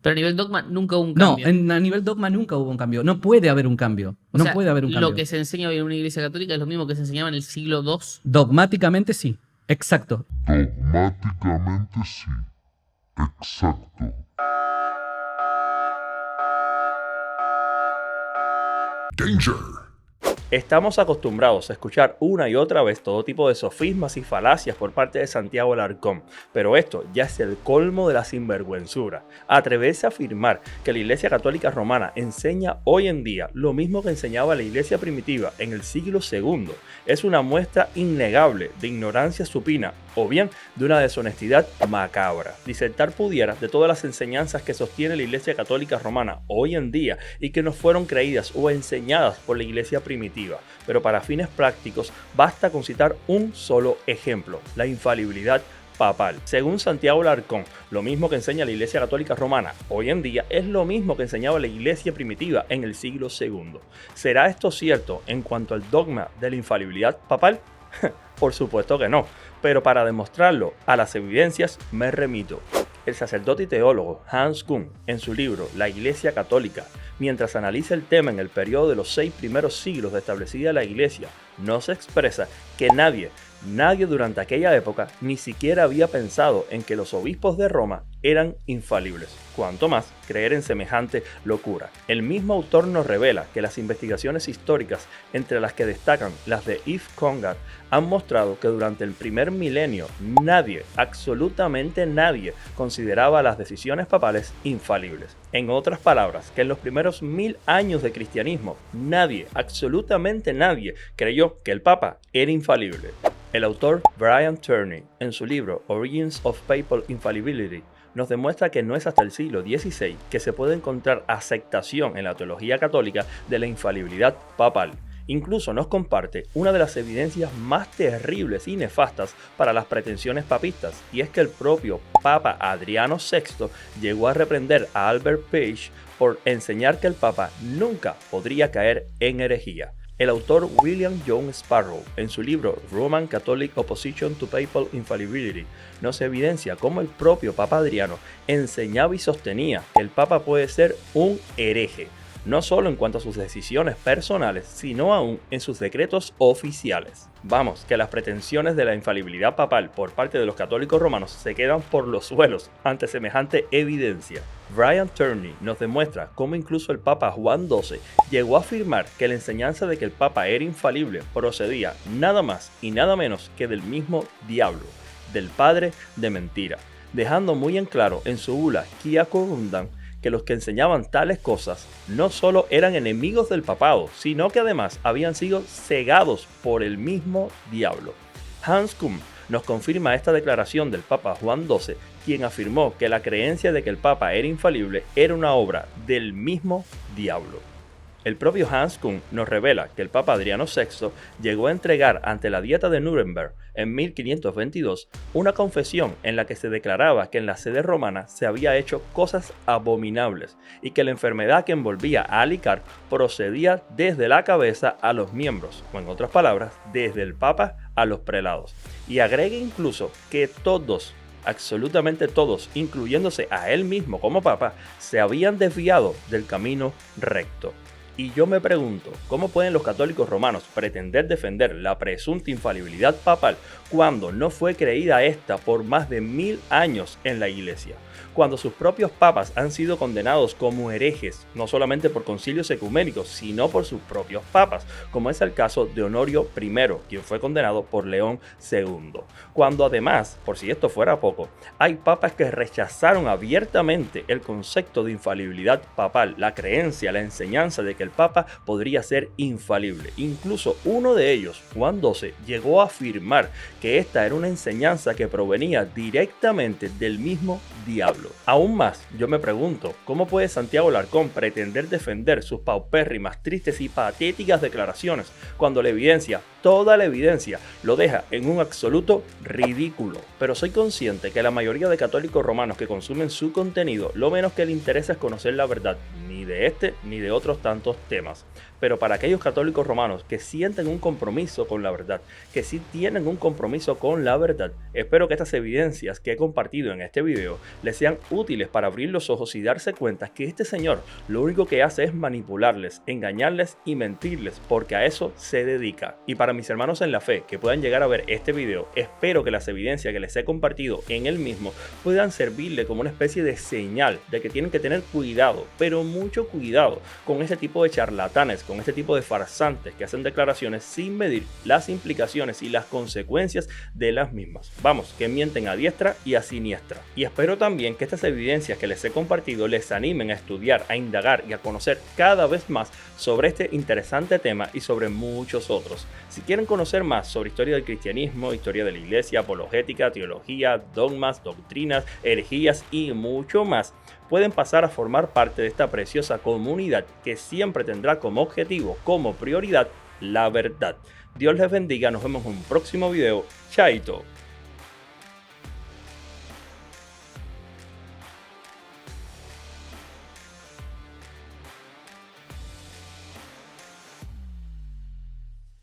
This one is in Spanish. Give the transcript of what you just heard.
Pero a nivel dogma nunca hubo un No, cambio. a nivel dogma nunca hubo un cambio. No puede haber un cambio. O No sea, puede haber un cambio. lo que se enseña hoy en una iglesia católica es lo mismo que se enseñaba en el siglo II. Dogmáticamente sí. Exacto. Dogmáticamente sí. Exacto. Danger. Estamos acostumbrados a escuchar una y otra vez todo tipo de sofismas y falacias por parte de Santiago Alarcón, pero esto ya es el colmo de la sinvergüenzura. Atreverse a afirmar que la Iglesia Católica Romana enseña hoy en día lo mismo que enseñaba la Iglesia primitiva en el siglo II es una muestra innegable de ignorancia supina o bien de una deshonestidad macabra. Disertar pudiera de todas las enseñanzas que sostiene la Iglesia Católica Romana hoy en día y que no fueron creídas o enseñadas por la Iglesia primitiva, pero para fines prácticos basta con citar un solo ejemplo: la infalibilidad papal. Según Santiago Alarcón, lo mismo que enseña la Iglesia Católica Romana hoy en día es lo mismo que enseñaba la Iglesia primitiva en el siglo II. ¿Será esto cierto en cuanto al dogma de la infalibilidad papal? Por supuesto que no, pero para demostrarlo a las evidencias me remito. El sacerdote y teólogo Hans Küng, en su libro La Iglesia Católica, mientras analiza el tema en el periodo de los 6 primeros siglos de establecida la Iglesia, nos expresa que nadie durante aquella época ni siquiera había pensado en que los obispos de Roma eran infalibles, cuanto más creer en semejante locura. El mismo autor nos revela que las investigaciones históricas, entre las que destacan las de Yves Congar, han mostrado que durante el primer milenio nadie, absolutamente nadie, consideraba las decisiones papales infalibles. En otras palabras, que en los primeros 1000 años de cristianismo nadie, absolutamente nadie, creyó que el Papa era infalible. El autor Brian Turney, en su libro Origins of Papal Infallibility, nos demuestra que no es hasta el siglo XVI que se puede encontrar aceptación en la teología católica de la infalibilidad papal. Incluso nos comparte una de las evidencias más terribles y nefastas para las pretensiones papistas, y es que el propio Papa Adriano VI llegó a reprender a Albert Page por enseñar que el Papa nunca podría caer en herejía. El autor William John Sparrow, en su libro Roman Catholic Opposition to Papal Infallibility, nos evidencia cómo el propio Papa Adriano enseñaba y sostenía que el Papa puede ser un hereje, no solo en cuanto a sus decisiones personales, sino aún en sus decretos oficiales. Vamos, que las pretensiones de la infalibilidad papal por parte de los católicos romanos se quedan por los suelos ante semejante evidencia. Brian Turney nos demuestra cómo incluso el Papa Juan XII llegó a afirmar que la enseñanza de que el Papa era infalible procedía nada más y nada menos que del mismo diablo, del padre de mentira, dejando muy en claro en su bula Quia Corundam que los que enseñaban tales cosas no solo eran enemigos del papado, sino que además habían sido cegados por el mismo diablo. Hans Küng nos confirma esta declaración del Papa Juan XII, quien afirmó que la creencia de que el Papa era infalible era una obra del mismo diablo. El propio Hans Küng nos revela que el Papa Adriano VI llegó a entregar ante la Dieta de Nuremberg en 1522 una confesión en la que se declaraba que en la sede romana se había hecho cosas abominables y que la enfermedad que envolvía a Alicard procedía desde la cabeza a los miembros, o en otras palabras, desde el Papa a los prelados. Y agrega incluso que todos, absolutamente todos, incluyéndose a él mismo como Papa, se habían desviado del camino recto. Y yo me pregunto, ¿cómo pueden los católicos romanos pretender defender la presunta infalibilidad papal cuando no fue creída esta por más de 1000 años en la Iglesia? Cuando sus propios papas han sido condenados como herejes, no solamente por concilios ecuménicos, sino por sus propios papas, como es el caso de Honorio I, quien fue condenado por León II. Cuando además, por si esto fuera poco, hay papas que rechazaron abiertamente el concepto de infalibilidad papal, la creencia, la enseñanza de que el papa podría ser infalible. Incluso uno de ellos, Juan XII, llegó a afirmar que esta era una enseñanza que provenía directamente del mismo diablo. Aún más, yo me pregunto, ¿cómo puede Santiago Alarcón pretender defender sus paupérrimas, tristes y patéticas declaraciones cuando la evidencia toda la evidencia lo deja en un absoluto ridículo. Pero soy consciente que la mayoría de católicos romanos que consumen su contenido, lo menos que les interesa es conocer la verdad, ni de este ni de otros tantos temas. Pero para aquellos católicos romanos que sienten un compromiso con la verdad, que sí tienen un compromiso con la verdad, espero que estas evidencias que he compartido en este video les sean útiles para abrir los ojos y darse cuenta que este señor lo único que hace es manipularles, engañarles y mentirles, porque a eso se dedica. Y para mis hermanos en la fe que puedan llegar a ver este video, espero que las evidencias que les he compartido en el mismo puedan servirle como una especie de señal de que tienen que tener cuidado, pero mucho cuidado con este tipo de charlatanes, con este tipo de farsantes que hacen declaraciones sin medir las implicaciones y las consecuencias de las mismas. Vamos, que mienten a diestra y a siniestra. Y espero también que estas evidencias que les he compartido les animen a estudiar, a indagar y a conocer cada vez más sobre este interesante tema y sobre muchos otros. Si quieren conocer más sobre historia del cristianismo, historia de la iglesia, apologética, teología, dogmas, doctrinas, herejías y mucho más, pueden pasar a formar parte de esta preciosa comunidad que siempre tendrá como objetivo, como prioridad, la verdad. Dios les bendiga, nos vemos en un próximo video. Chaito.